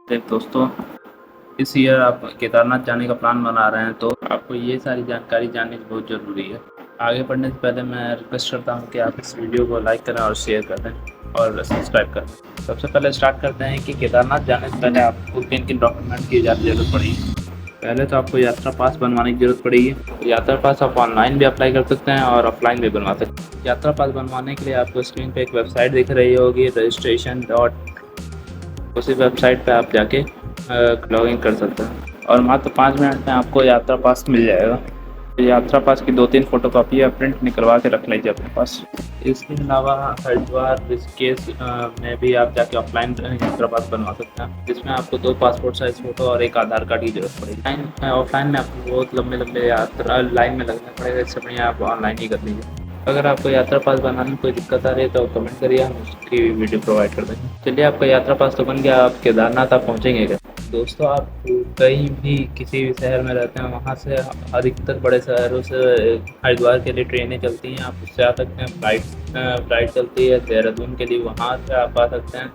देख दोस्तों, इस ईयर आप केदारनाथ जाने का प्लान बना रहे हैं तो आपको ये सारी जानकारी जाननी बहुत ज़रूरी है। आगे बढ़ने से पहले मैं रिक्वेस्ट करता हूँ कि आप इस वीडियो को लाइक करें और शेयर कर दें और सब्सक्राइब करें। सबसे पहले स्टार्ट करते हैं कि केदारनाथ जाने से पहले आपको किन-किन डॉक्यूमेंट की ज़्यादा ज़रूरत पड़ेगी। पहले तो आपको यात्रा पास बनवाने की ज़रूरत पड़ेगी। यात्रा पास आप ऑनलाइन भी अप्लाई कर सकते हैं और ऑफलाइन भी बनवा सकते हैं। यात्रा पास बनवाने के लिए आपको स्क्रीन पे एक वेबसाइट दिख रही होगी, रजिस्ट्रेशन डॉट। उसी वेबसाइट पे आप जाके लॉगिन कर सकते हैं और मात्र 5 मिनट में आपको यात्रा पास मिल जाएगा। यात्रा पास की 2-3 फ़ोटोकॉपी या प्रिंट निकलवा के रख लीजिए अपने पास। इसके अलावा हरिद्वार, ऋषिकेश में भी आप जाके ऑफलाइन यात्रा पास बनवा सकते हैं, जिसमें आपको 2 पासपोर्ट साइज़ फ़ोटो और एक आधार कार्ड की ज़रूरत पड़ेगी। ऑफलाइन में आपको बहुत लंबे यात्रा लाइन में लगना पड़ेगा, इससे बढ़िया आप ऑनलाइन ही कर लीजिए। अगर आपको यात्रा पास बनाने में कोई दिक्कत आ रही है तो कमेंट करिए, हम उसकी वीडियो प्रोवाइड कर देंगे। चलिए, आपका यात्रा पास तो बन गया, आप केदारनाथ आप पहुँचेंगे क्या? दोस्तों, आप कहीं भी किसी भी शहर में रहते हैं, वहाँ से अधिकतर बड़े शहरों से हरिद्वार के लिए ट्रेनें चलती हैं, आप उससे आ सकते हैं। फ्लाइट चलती है देहरादून के लिए, वहाँ से आप आ सकते हैं।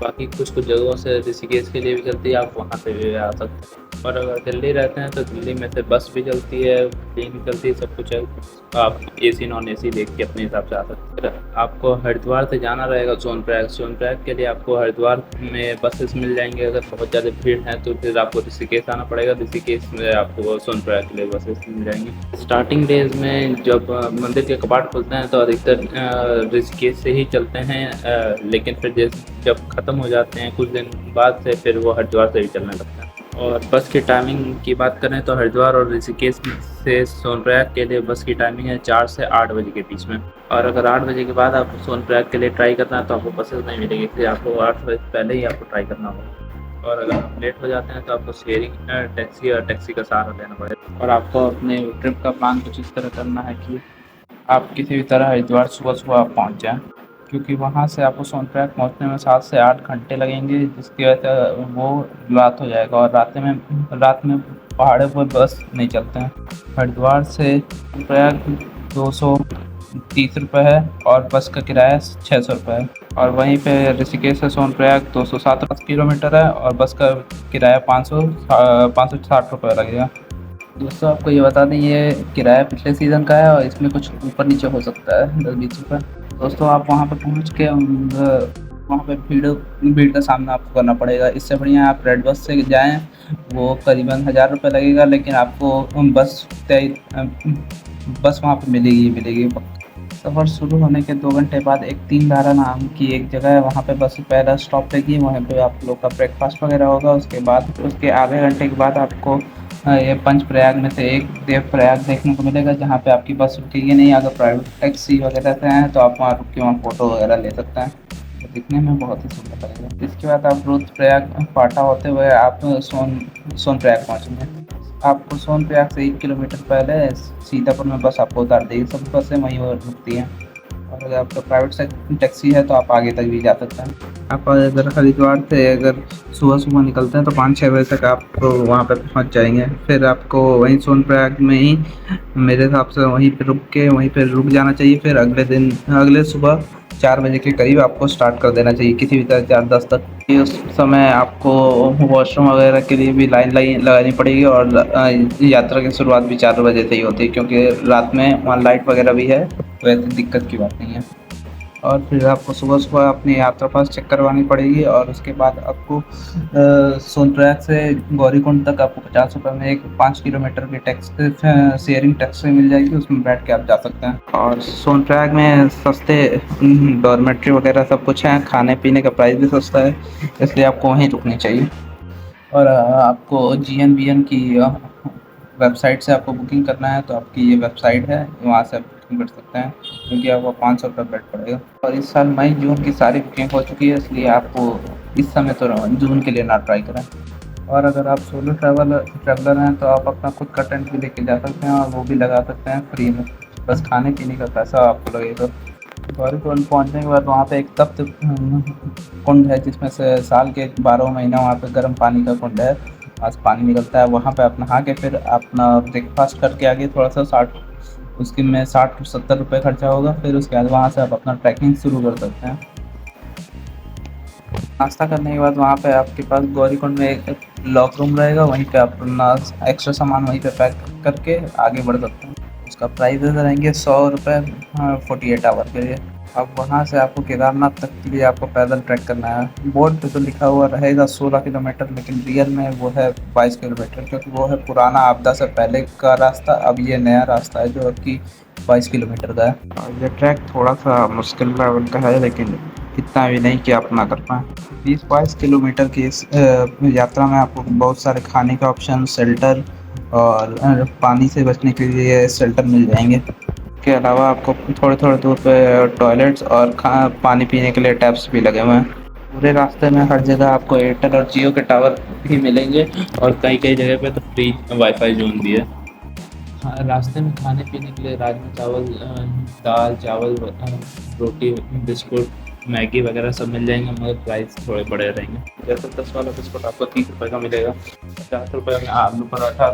बाकी कुछ जगहों से ऋषिकेश के लिए भी चलती है, आप वहाँ से भी आ सकते हैं। और अगर दिल्ली रहते हैं तो दिल्ली में से बस भी चलती है, ट्रेन भी चलती है, सब कुछ है। आप एसी नॉन एसी देख के अपने हिसाब से आ सकते हैं। आपको हरिद्वार से जाना रहेगा सोनप्रयाग के लिए आपको हरिद्वार में बसेस मिल जाएंगे। अगर बहुत ज़्यादा भीड़ है तो फिर आपको ऋषिकेश आना पड़ेगा, ऋषिकेश में आपको सोनप्रयाग के लिए बसेस मिल जाएंगी। स्टार्टिंग डेज में जब मंदिर के कपाट खुलते हैं तो अधिकतर ऋषिकेश से ही चलते हैं, लेकिन फिर जब ख़त्म हो जाते हैं कुछ दिन बाद से फिर वो हरिद्वार से ही चलने लगता है। और बस की टाइमिंग की बात करें तो हरिद्वार और ऋषिकेश से सोनप्रयाग के लिए बस की टाइमिंग है 4 से 8 बजे के बीच में। और अगर 8 बजे के बाद आपको सोनप्रयाग के लिए ट्राई करना है तो आपको बसेस नहीं मिलेगी, इसलिए आपको 8 बजे से पहले ही आपको ट्राई करना होगा। और अगर आप लेट हो जाते हैं तो आपको शेयरिंग टैक्सी का सहारा लेना पड़ेगा। और आपको अपने ट्रिप का प्लान कुछ इस तरह करना है कि आप किसी भी तरह हरिद्वार सुबह-सुबह आप पहुँच जाएँ, क्योंकि वहाँ से आपको सोनप्रयाग पहुँचने में 7 से 8 घंटे लगेंगे, जिसकी वजह से वो रात हो जाएगा। और रात में पहाड़ों पर बस नहीं चलते हैं। हरिद्वार से सोनप्रयाग 230 रुपये है और बस का किराया 600 रुपये है। और वहीं पे ऋषिकेश से सोनप्रयाग 207 किलोमीटर है और बस का किराया 560 रुपये लगेगा। दोस्तों, आपको ये बता दें, ये किराया पिछले सीज़न का है और इसमें कुछ ऊपर नीचे हो सकता है 10-20 रुपये। दोस्तों, आप वहाँ पे पहुँच के वहाँ पे भीड़ का सामना आपको करना पड़ेगा। इससे बढ़िया आप रेड बस से जाएँ, वो करीबन 1000 रुपये लगेगा, लेकिन आपको बस वहाँ पे मिलेगी ही मिलेगी। सफ़र शुरू होने के 2 घंटे बाद एक तीन धारा नाम की एक जगह है, वहाँ पे बस पहला स्टॉप लेगी, वहाँ पे आप लोग का ब्रेकफास्ट वगैरह होगा। उसके बाद उसके आधे घंटे के बाद आपको ये पंचप्रयाग में से एक देवप्रयाग देखने को मिलेगा, जहाँ पे आपकी बस रुकेगी नहीं। अगर प्राइवेट टैक्सी वगैरह से हैं तो आप वहाँ रुक के वहाँ फ़ोटो वगैरह ले सकते हैं, तो दिखने में बहुत ही सुंदर लगेगा। इसके बाद आप रुद्रप्रयाग पाटा होते हुए आप सोनप्रयाग पहुँचेंगे। आपको सोनप्रयाग से 1 किलोमीटर पहले सीतापुर में बस आपको उतार देगी। सभी बसें वहीं पर रुकती हैं। और अगर आपका प्राइवेट से टैक्सी है तो आप आगे तक भी जा सकते हैं। आप अगर हरिद्वार से अगर सुबह निकलते हैं तो 5-6 बजे तक आप वहाँ पे पहुँच जाएंगे। फिर आपको वहीं सोनप्रयाग में ही मेरे हिसाब से वहीं पे रुक जाना चाहिए। फिर अगले सुबह 4 बजे के करीब आपको स्टार्ट कर देना चाहिए, किसी भी तरह 4:10 तक। उस समय आपको वॉशरूम वगैरह के लिए भी लाइन लगानी पड़ेगी। और यात्रा की शुरुआत भी 4 बजे से ही होती है, क्योंकि रात में वहाँ लाइट वगैरह भी है, तो ऐसी दिक्कत की बात नहीं है। और फिर आपको सुबह अपनी यात्रा पास चेक करवानी पड़ेगी। और उसके बाद आपको सोनप्रयाग से गौरीकुंड तक आपको 50 रुपये में एक 5 किलोमीटर की शेयरिंग टैक्सी मिल जाएगी, उसमें बैठ के आप जा सकते हैं। और सोनप्रयाग में सस्ते डॉर्मेट्री वगैरह सब कुछ है, खाने पीने का प्राइस भी सस्ता है, इसलिए आपको वहीं रुकनी चाहिए। और आपको GNBN की वेबसाइट से आपको बुकिंग करना है तो आपकी ये वेबसाइट है, वहाँ से आप बुकिंग कर सकते हैं, क्योंकि आपको 500 रुपये बेड पड़ेगा। और इस साल मई जून की सारी बुकिंग हो चुकी है, इसलिए आपको इस समय तो जून के लिए ना ट्राई करें। और अगर आप सोलो ट्रैवलर हैं तो आप अपना खुद का टेंट भी लेके जा सकते हैं और वो भी लगा सकते हैं फ्री में, बस खाने पीने का पैसा आपको लगेगा। गौरीकुंड पहुँचने के बाद वहाँ पे एक तप्त कुंड है, जिसमें से साल के 12 महीना वहाँ पे गर्म पानी का कुंड है, वहाँ से पानी निकलता है। वहाँ पे आप नहा के फिर अपना ब्रेकफास्ट करके आगे थोड़ा सा 60-70 रुपये खर्चा होगा। फिर उसके बाद वहाँ से आप अपना ट्रैकिंग शुरू कर सकते हैं। नाश्ता करने के बाद वहाँ पे आपके पास गौरीकुंड में एक लॉक रूम रहेगा, वहीं पे आप अपना एक्स्ट्रा सामान वहीं पे पैक करके आगे बढ़ सकते हैं। उसका प्राइजेस रहेंगे 100 रुपये 48 आवर के लिए। अब वहाँ से आपको केदारनाथ तक के लिए आपको पैदल ट्रैक करना है। बोर्ड पे तो लिखा हुआ रहेगा 16 किलोमीटर, लेकिन रियल में वो है 22 किलोमीटर, क्योंकि वो है पुराना आपदा से पहले का रास्ता। अब ये नया रास्ता है जो कि 22 किलोमीटर का है। और ये ट्रैक थोड़ा सा मुश्किल लेवल का है, लेकिन इतना भी नहीं कि आप ना कर पाएँ। 20-22 किलोमीटर की इस यात्रा में आपको बहुत सारे खाने के ऑप्शन, शेल्टर और पानी से बचने के लिए शेल्टर मिल जाएंगे। के अलावा आपको थोड़े-थोड़े दूर पे टॉयलेट्स और पानी पीने के लिए टैप्स भी लगे हुए हैं। पूरे रास्ते में हर जगह आपको एयरटेल और जियो के टावर भी मिलेंगे और कई-कई जगह पे तो फ्री वाईफाई ज़ोन भी है। हाँ, रास्ते में खाने पीने के लिए राजमा चावल, दाल चावल, रोटी, बिस्कुट, मैगी वगैरह सब मिल जाएंगे, मगर प्राइस थोड़े बड़े रहेंगे। जैसे 10 वाला बिस्कुट आपको 30 रुपये का मिलेगा, 50 रुपये में आलू पराठा,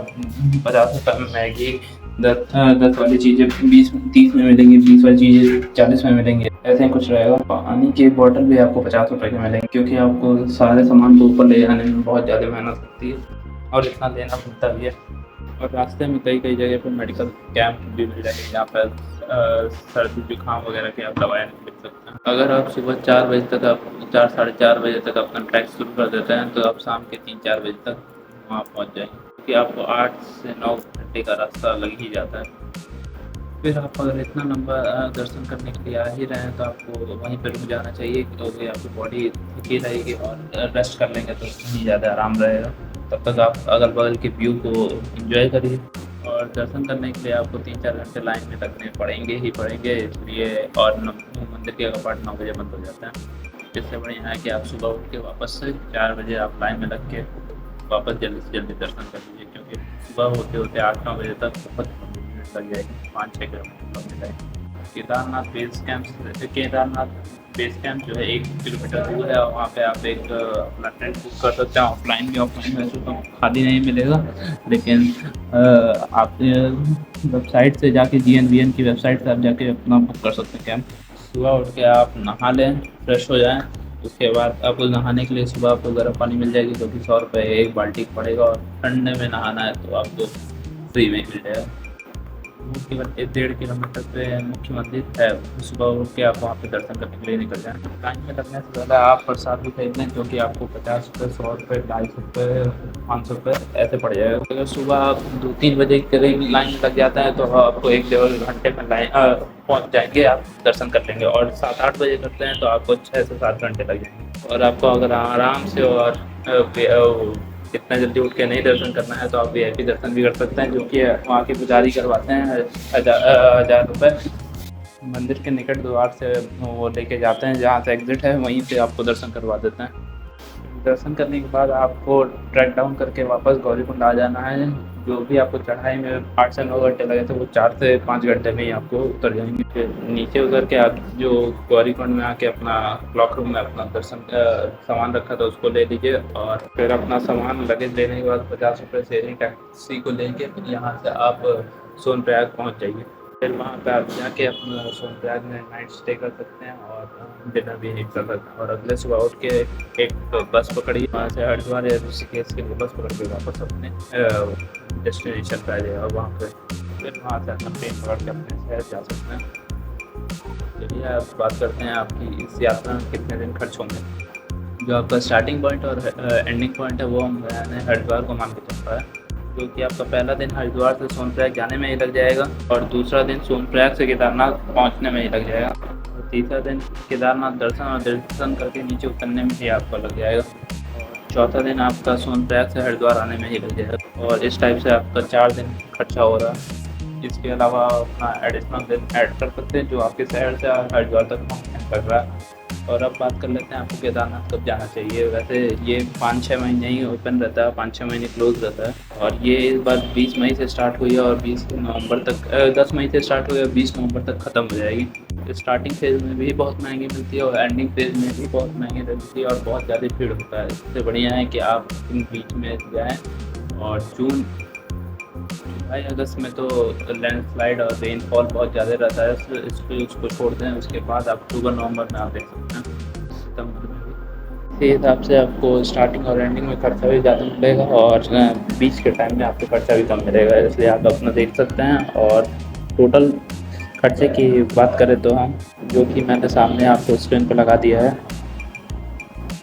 50 रुपये में मैगी, 10 वाली चीज़ें 20-30 में मिलेंगी, 20 वाली चीज़ें 40 में मिलेंगी। ऐसे ही कुछ रहेगा। पानी की बोतल भी आपको 50 रुपये की मिलेंगी, क्योंकि आपको सारे सामान को ऊपर ले जाने में बहुत ज़्यादा मेहनत लगती है और इतना देना पड़ता भी है। और रास्ते में कई जगह पर मेडिकल कैंप भी मिल जाएंगे, जहाँ पर सर्दी जुकाम वगैरह की आप दवाएँ मिल सकते हैं। अगर आप सुबह 4 बजे तक, आप 4 साढ़े 4 बजे तक अपना ट्रैक शुरू कर देते हैं, तो आप शाम के 3-4 बजे तक वहाँ पहुँच जाएंगे, क्योंकि आपको 8 से 9 घंटे का रास्ता लग ही जाता है। फिर आप अगर इतना लंबा दर्शन करने के लिए आ ही रहे हैं, तो आपको वहीं पर रुक जाना चाहिए, क्योंकि आपकी बॉडी थकी रहेगी और रेस्ट कर लेंगे तो उतनी ज़्यादा आराम रहेगा। तब तक आप अगल बगल के व्यू को एंजॉय करिए। और दर्शन करने के लिए आपको 3-4 घंटे लाइन में लगने पड़ेंगे ही पड़ेंगे, इसलिए। और मंदिर के कपाट 9 बजे बंद हो जाते हैं। इससे बढ़िया है कि आप सुबह उठ के वापस से 4 बजे आप लाइन में लग के वापस जल्दी से जल्दी दर्शन कर लीजिए, क्योंकि सुबह होते होते 8-9 बजे तक बहुत लग जाएगी, 5-6 किलोमीटर लग जाएगी। केदारनाथ बेस कैंप जो है 1 किलोमीटर दूर है, और वहाँ पे आप एक अपना टेंट बुक कर सकते हैं, ऑफलाइन भी। ऑफलाइन वैसे तो खाली नहीं मिलेगा, लेकिन आप वेबसाइट से जाके GNVN की वेबसाइट से आप जाके अपना बुक कर सकते हैं कैंप। सुबह उठ के आप नहा लें, फ्रेश हो जाएँ। उसके बाद आपको नहाने के लिए सुबह आपको गर्म पानी मिल जाएगी, जो कि 100 रुपये एक बाल्टी पड़ेगा, और ठंडे में नहाना है तो आपको फ्री में मिल जाएगा। केवल 1-1.5 किलोमीटर पे मुख्य मंदिर है। सुबह उठ के आप वहाँ पे दर्शन करने के लिए निकल जाएँ। लाइन में लगने से पहले आप प्रसाद भी खरीद लें, जो कि आपको 50 रुपये, 100 रुपये, 250 रुपये, 500 रुपये ऐसे पड़ जाएगा। अगर सुबह आप 2-3 बजे के करीब लाइन में लग जाता है, तो आपको 1-1.5 घंटे में लाइन पहुँच जाएंगे, आप दर्शन कर लेंगे। और 7-8 बजे करते हैं तो आपको 6 से 7 घंटे लग जाएंगे। और आपको अगर आराम से और इतना जल्दी उठ के नहीं दर्शन करना है, तो आप VIP दर्शन भी कर सकते हैं, जो कि वहाँ के पुजारी करवाते हैं 1000 रुपये। मंदिर के निकट द्वार से वो लेके जाते हैं, जहाँ से एग्ज़िट है वहीं से आपको दर्शन करवा देते हैं। दर्शन करने के बाद आपको ट्रैक डाउन करके वापस गौरीकुंड आ जाना है। जो भी आपको चढ़ाई में 8 से 9 घंटे लगे थे, वो 4 से 5 घंटे में ही आपको उतर जाएंगे। फिर नीचे उतर के आप जो गौरीकुंड में आके अपना क्लॉक रूम में अपना दर्शन सामान रखा था उसको ले लीजिए, और फिर अपना सामान लगेज लेने के बाद 50 रुपये शेयरिंग टैक्सी को लेके फिर यहाँ से आप सोनप्रयाग पहुँच जाइए। फिर वहाँ पे आप जाके अपना सोनप्रयाग में नाइट स्टे कर सकते हैं और डिनर भी कर सकते हैं। और अगले सुबह उठ के एक बस पकड़िए, वहाँ से हरिद्वार या ऋषिकेश के लिए बस पकड़ के वापस अपने डेस्टिनेशन पर आ जाइए, और वहाँ पे फिर वहाँ से अपना ट्रेन पकड़ के अपने शहर जा सकते हैं। चलिए आप बात करते हैं आपकी इस यात्रा में कितने दिन खर्च होंगे। जो आपका स्टार्टिंग पॉइंट और एंडिंग पॉइंट है, वो मैंने हरिद्वार को मान के चलता है, क्योंकि आपका पहला दिन हरिद्वार से सोनप्रयाग जाने में ही लग जाएगा, और दूसरा दिन सोनप्रयाग से केदारनाथ पहुंचने में ही लग जाएगा, और तीसरा दिन केदारनाथ दर्शन करके नीचे उतरने में ही आपका लग जाएगा, और चौथा दिन आपका सोनप्रयाग से हरिद्वार आने में ही लग जाएगा। और इस टाइप से आपका 4 दिन खर्चा हो रहा है। इसके अलावा अपना एडिशनल दिन ऐड कर सकते हैं, जो आपके शहर से हरिद्वार तक पहुँचने में लग रहा है। और अब बात कर लेते हैं आपको केदारनाथ कब जाना चाहिए। वैसे ये 5-6 महीने ही ओपन रहता है, 5-6 महीने क्लोज रहता है, और ये इस बार 20 मई से स्टार्ट हुई है और 20 नवंबर तक 10 मई से स्टार्ट हुई है और 20 नवंबर तक ख़त्म हो जाएगी। स्टार्टिंग फेज़ में भी बहुत महंगी मिलती है और एंडिंग फेज़ में भी बहुत महंगी मिलती है, और बहुत ज़्यादा भीड़ होता है। इससे बढ़िया है कि आप इन बीच में जाएँ, और जुलाई अगस्त में तो लैंडस्लाइड और रेनफॉल बहुत ज़्यादा रहता है, इसलिए उसको छोड़ दें। उसके बाद अक्टूबर नवंबर में आप देख सकते हैं, सितंबर में भी। इसी हिसाब से आपको स्टार्टिंग और एंडिंग में खर्चा भी ज़्यादा मिलेगा और बीच के टाइम में आपको खर्चा भी कम मिलेगा, इसलिए आप अपना देख सकते हैं। और टोटल खर्चे की बात करें तो हम, जो कि मैंने सामने आपको स्क्रीन पर लगा दिया है,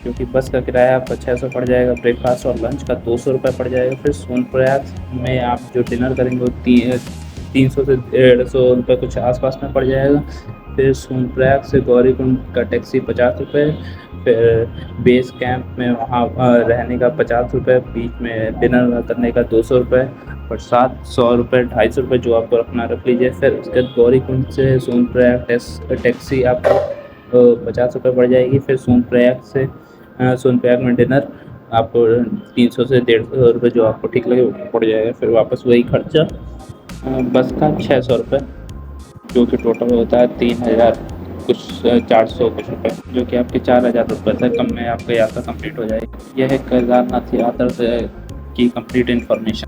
क्योंकि बस का किराया आपका 600 पड़ जाएगा, ब्रेकफास्ट और लंच का 200 रुपये पड़ जाएगा। फिर सोनप्रयाग में आप जो डिनर करेंगे वो 300 से 150 रुपये कुछ आसपास में पड़ जाएगा। फिर सोनप्रयाग से गौरीकुंड का टैक्सी 50 रुपये, फिर बेस कैंप में वहाँ रहने का 50 रुपये, बीच में डिनर करने का 200 रुपये, और 700 रुपये 250 रुपये जो आपको रखना रख लीजिए। फिर उसके बाद गौरीकुंड से सोनप्रयाग टैक्सी आपको 50 रुपये पड़ जाएगी। फिर सोनप्रयाग में डिनर आपको 300 से 150 रुपये जो आपको ठीक लगे वो पड़ जाएगा। फिर वापस वही खर्चा बस का 600 रुपये, जो कि टोटल होता है 3000 कुछ 400 कुछ रुपये, जो कि आपके 4000 रुपये से कम में आपका यात्रा कंप्लीट हो जाएगी। यह है केदारनाथ यात्रा की कंप्लीट इन्फॉर्मेशन।